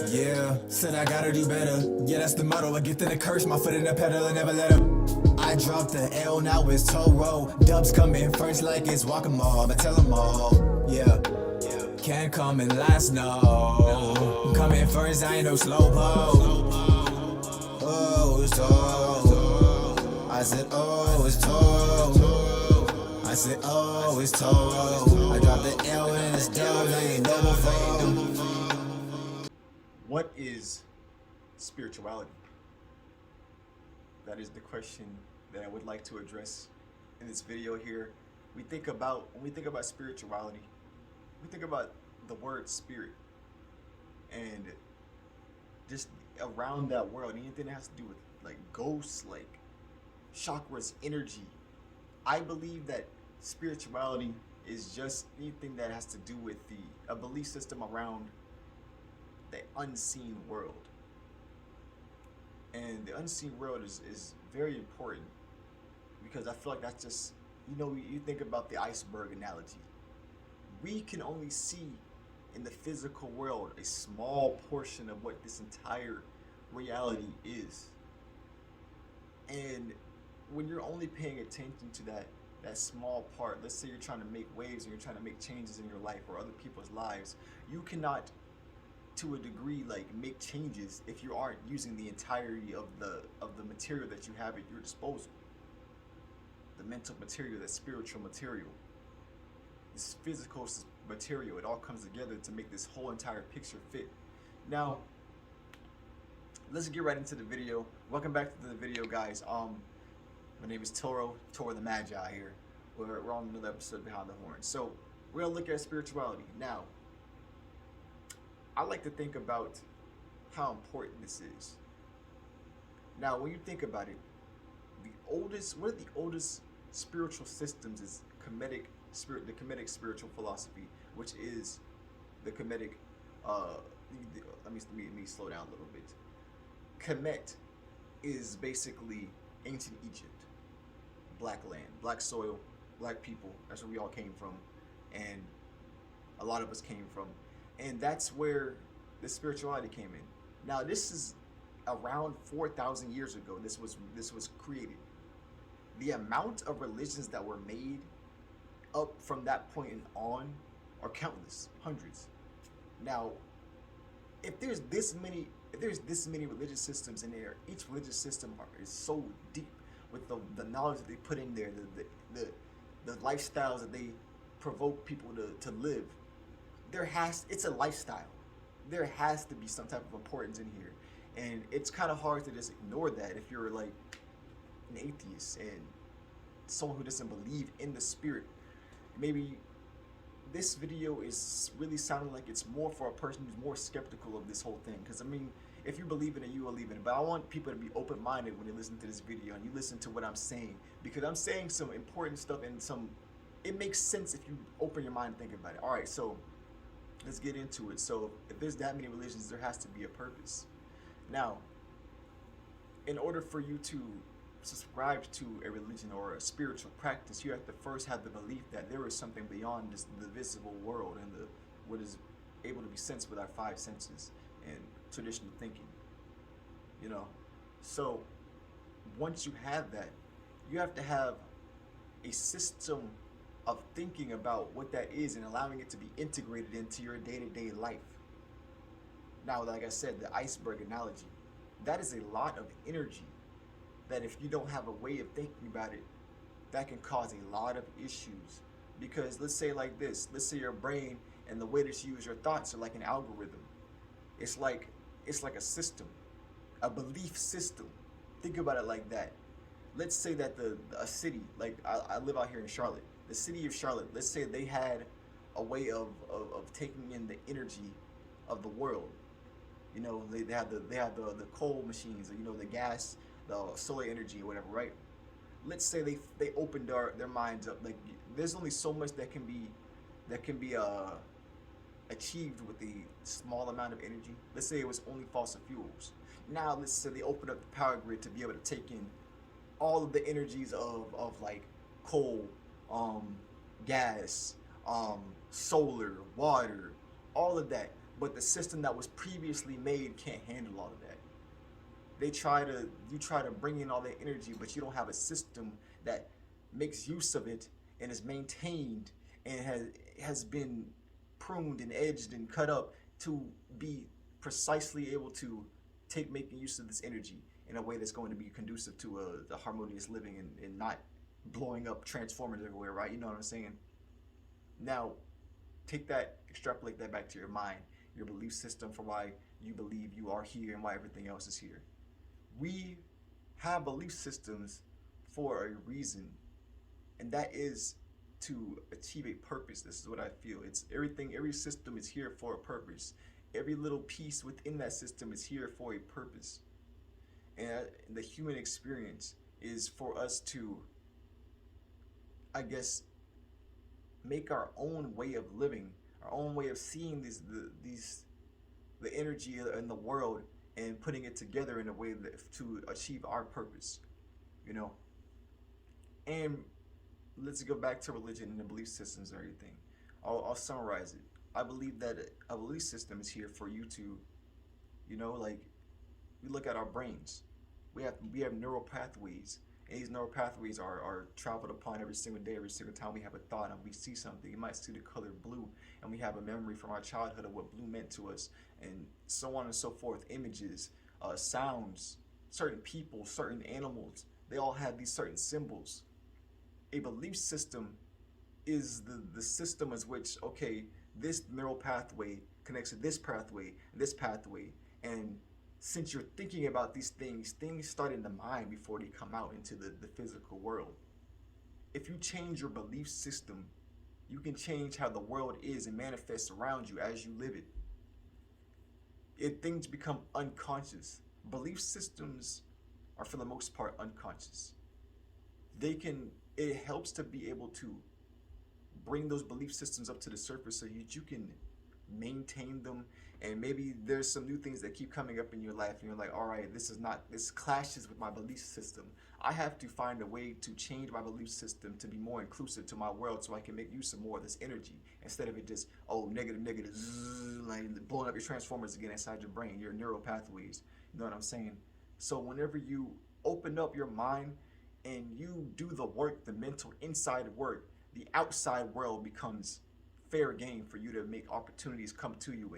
Yeah, said I gotta do better. Yeah, that's the motto. I get in the curse, my foot in the pedal and never let up. I dropped the L, now it's Toro. Dubs coming first like it's Whack-A-Mole. But tell them all, yeah. Can't come in last, no. I'm coming first, I ain't no slowpoke. Oh, it's Toro. I said, oh, it's Toro. I said, oh, it's Toro. I dropped the L and it's down, I ain't double fold. What is spirituality? That is the question that I would like to address in this video here. When we think about spirituality, we think about the word spirit and just around that world, anything that has to do with like ghosts, like chakras, energy. I believe that spirituality is just anything that has to do with a belief system around the unseen world. And the unseen world is very important because I feel like that's just, you think about the iceberg analogy. We can only see in the physical world a small portion of what this entire reality is. And when you're only paying attention to that small part, let's say you're trying to make waves or you're trying to make changes in your life or other people's lives, you cannot, to a degree, like make changes if you aren't using the entirety of the material that you have at your disposal. The mental material, that spiritual material, this physical material, it all comes together to make this whole entire picture fit. Now, let's get right into the video. Welcome back to the video, guys. My name is Toro the Magi here. We're on another episode Behind the Horn. So we're gonna look at spirituality. Now, I like to think about how important this is. Now, when you think about it, one of the oldest spiritual systems is the Kemetic spiritual philosophy, which is the Kemetic. Let me slow down a little bit. Kemet is basically ancient Egypt, black land, black soil, black people. That's where we all came from, and a lot of us came from. And that's where the spirituality came in. Now, this is around 4,000 years ago. This was created. The amount of religions that were made up from that point on are countless, hundreds. Now, if there's this many religious systems in there, each religious system is so deep with the knowledge that they put in there, the lifestyles that they provoke people to live. It's a lifestyle. There has to be some type of importance in here. And it's kind of hard to just ignore that if you're like an atheist and someone who doesn't believe in the spirit. Maybe this video is really sounding like it's more for a person who's more skeptical of this whole thing. Because I mean, if you believe in it, you believe in it. But I want people to be open-minded when they listen to this video and you listen to what I'm saying. Because I'm saying some important stuff and it makes sense if you open your mind and think about it. Alright, so let's get into it. So if there's that many religions, there has to be a purpose. Now, in order for you to subscribe to a religion or a spiritual practice, you have to first have the belief that there is something beyond the visible world and what is able to be sensed with our five senses and traditional thinking. So once you have that, you have to have a system of thinking about what that is and allowing it to be integrated into your day-to-day life. Now, like I said, the iceberg analogy, that is a lot of energy that if you don't have a way of thinking about it, that can cause a lot of issues. Because let's say like this, let's say your brain and the way that you use your thoughts are like an algorithm. It's like a system, a belief system. Think about it like that. Let's say that a city, like I live out here in Charlotte, the city of Charlotte, let's say they had a way of taking in the energy of the world. They have the coal machines, the gas, the solar energy or whatever, right? Let's say they opened their minds up. Like there's only so much that can be achieved with a small amount of energy. Let's say it was only fossil fuels. Now let's say they opened up the power grid to be able to take in all of the energies of like coal, gas, solar, water, all of that. but the system that was previously made can't handle all of that. You try to bring in all that energy, but you don't have a system that makes use of it and is maintained and has been pruned and edged and cut up to be precisely able to take making use of this energy in a way that's going to be conducive to the harmonious living and not blowing up transformers everywhere, right? You know what I'm saying? Now, take that, extrapolate that back to your mind, your belief system for why you believe you are here and why everything else is here. We have belief systems for a reason, and that is to achieve a purpose. This is what I feel. It's everything, every system is here for a purpose. Every little piece within that system is here for a purpose. And the human experience is for us to, I guess, make our own way of living, our own way of seeing the energy in the world and putting it together in a way that, to achieve our purpose, you know. And let's go back to religion and the belief systems and everything. I'll summarize it. I believe that a belief system is here for you to, you know, like, we look at our brains. We have neural pathways, and these neural pathways are traveled upon every single day, every single time we have a thought and we see something. You might see the color blue, and we have a memory from our childhood of what blue meant to us, and so on and so forth. Images, sounds, certain people, certain animals, they all have these certain symbols. A belief system is the system as which, okay, this neural pathway connects to this pathway, and since you're thinking about these things start in the mind before they come out into the physical world. If you change your belief system, you can change how the world is and manifests around you as you live it. If things become unconscious, belief systems are for the most part unconscious. It helps to be able to bring those belief systems up to the surface so that you can maintain them. And maybe there's some new things that keep coming up in your life and you're like, all right, this clashes with my belief system. I have to find a way to change my belief system to be more inclusive to my world so I can make use of more of this energy instead of it just, negative, like blowing up your transformers again inside your brain, your neural pathways. You know what I'm saying? So whenever you open up your mind and you do the work, the mental inside work, the outside world becomes fair game for you to make opportunities come to you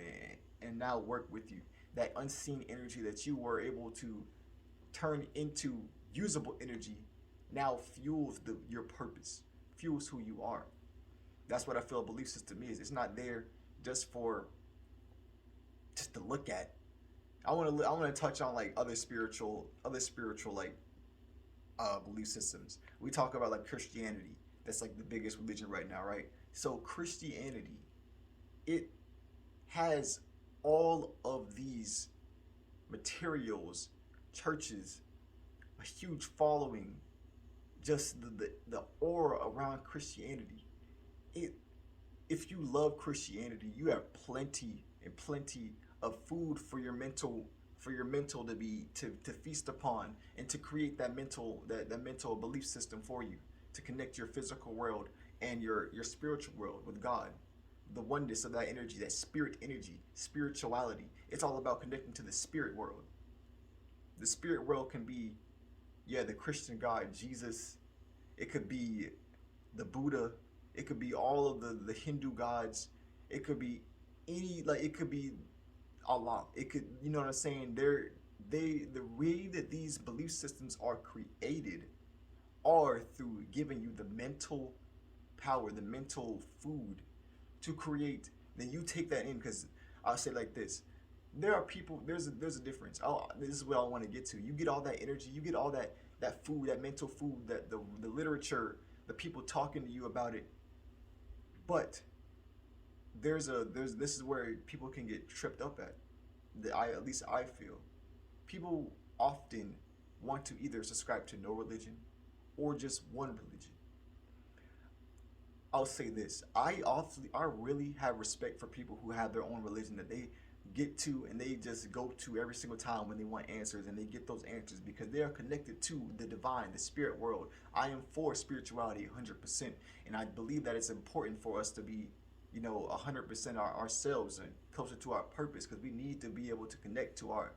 and now work with you. That unseen energy that you were able to turn into usable energy now fuels your purpose, fuels who you are. That's what I feel a belief system is. It's not there just to look at. I want to touch on like other spiritual like belief systems. We talk about like Christianity. That's like the biggest religion right now, right? So Christianity, it has all of these materials, churches, a huge following, just the aura around Christianity. If you love Christianity, you have plenty of food for your mental to feast upon and to create that mental belief system for you to connect your physical world and your spiritual world with God. The oneness of that energy, that spirit energy, spirituality. It's all about connecting to the spirit world. The spirit world can be, the Christian God, Jesus. It could be the Buddha. It could be all of the Hindu gods. It could be it could be Allah. It could, you know what I'm saying? The way that these belief systems are created are through giving you the mental power, the mental food to create. Then you take that in, because I'll say like this: there are people. There's a difference. This is what I want to get to. You get all that energy. You get all that food, that mental food, that the literature, the people talking to you about it. But this is where people can get tripped up at. At least I feel people often want to either subscribe to no religion or just one religion. I'll say this: I really have respect for people who have their own religion that they get to and they just go to every single time when they want answers, and they get those answers because they are connected to the divine, the spirit world. I am for spirituality 100%, and I believe that it's important for us to be 100% ourselves and closer to our purpose, because we need to be able to connect to our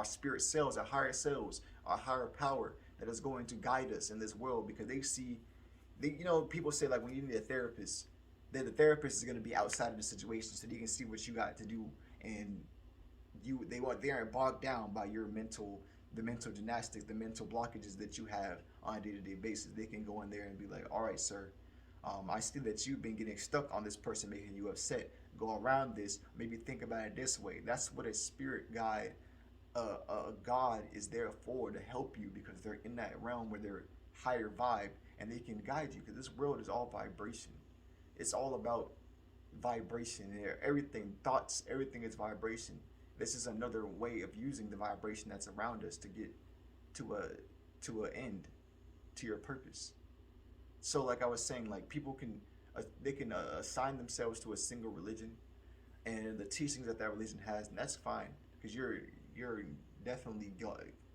spirit selves, our higher selves, our higher power that is going to guide us in this world. Because people say, like, when you need a therapist, that the therapist is going to be outside of the situation so they can see what you got to do, and they aren't bogged down by the mental gymnastics, the mental blockages that you have on a day-to-day basis. They can go in there and be like, all right, sir, I see that you've been getting stuck on this person making you upset. Go around this. Maybe think about it this way. That's what a spirit guide, a God is there for, to help you, because they're in that realm where they're higher vibe and they can guide you. Because this world is all vibration. It's all about vibration. Everything, thoughts, everything is vibration. This is another way of using the vibration that's around us to get to an end, to your purpose. So, like I was saying, like, people can assign themselves to a single religion and the teachings that religion has, and that's fine, because you're definitely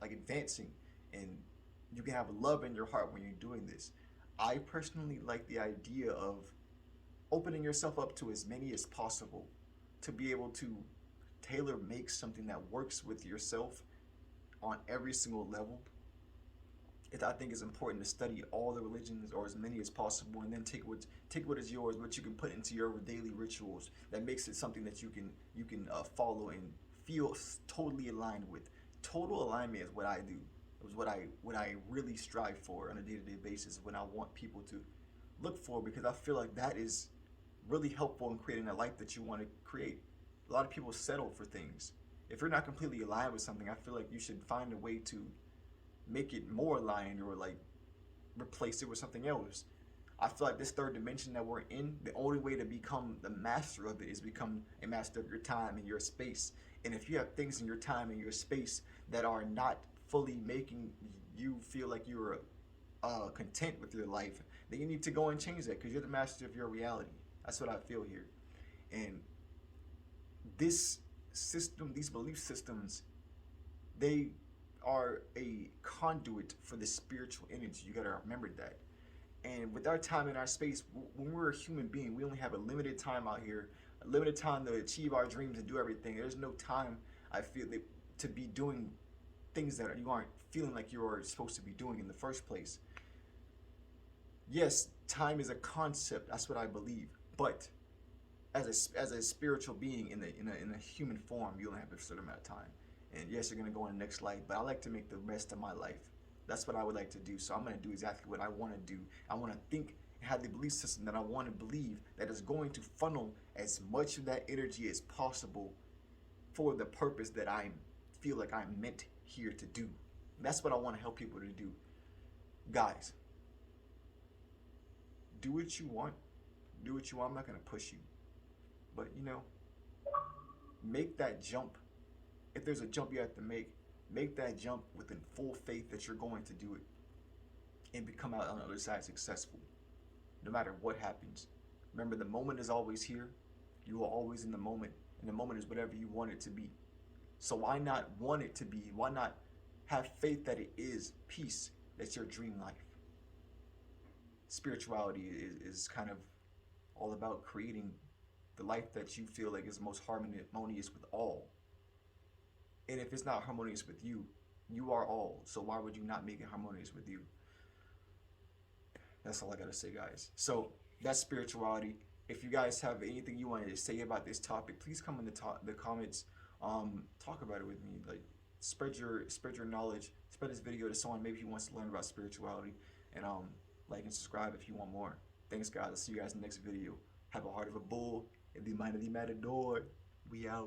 like advancing, and you can have love in your heart when you're doing this. I personally like the idea of opening yourself up to as many as possible, to be able to tailor make something that works with yourself on every single level. I think it's important to study all the religions, or as many as possible, and then take what is yours, what you can put into your daily rituals that makes it something that you can follow and feel totally aligned with. Total alignment is what I do. It was what I really strive for on a day-to-day basis, when I want people to look for, because I feel like that is really helpful in creating a life that you want to create. A lot of people settle for things. If you're not completely aligned with something, I feel like you should find a way to make it more aligned, or like replace it with something else. I feel like this third dimension that we're in, the only way to become the master of it is become a master of your time and your space. And if you have things in your time and your space that are not fully making you feel like you're content with your life, then you need to go and change that, because you're the master of your reality. That's what I feel here. And this system, these belief systems, they are a conduit for the spiritual energy. You gotta remember that. And with our time and our space, when we're a human being, we only have a limited time out here, a limited time to achieve our dreams and do everything. There's no time, I feel, to be doing things that you aren't feeling like you're supposed to be doing in the first place. Yes, time is a concept. That's what I believe. But as a spiritual being in a human form, you only have a certain amount of time. And yes, you're gonna go in the next life, but I like to make the rest of my life. That's what I would like to do. So I'm gonna do exactly what I want to do. I want to think and have the belief system that I want to believe, that is going to funnel as much of that energy as possible for the purpose that I feel like I'm meant here to do. That's what I want to help people to do. Guys, do what you want. Do what you want. I'm not gonna push you, but make that jump. If there's a jump you have to make that jump within full faith that you're going to do it and come out on the other side successful, no matter what happens. Remember, the moment is always here. You are always in the moment, and the moment is whatever you want it to be. So why not want it to be? Why not have faith that it is peace? That's your dream life. Spirituality is kind of all about creating the life that you feel like is most harmonious with all. And if it's not harmonious with you, you are all. So why would you not make it harmonious with you? That's all I gotta say, guys. So that's spirituality. If you guys have anything you wanted to say about this topic, please come in the comments. Talk about it with me. Like, spread your knowledge. Spread this video to someone maybe who wants to learn about spirituality. And like and subscribe if you want more. Thanks, guys. I'll see you guys in the next video. Have a heart of a bull and the mind of the matador. We out.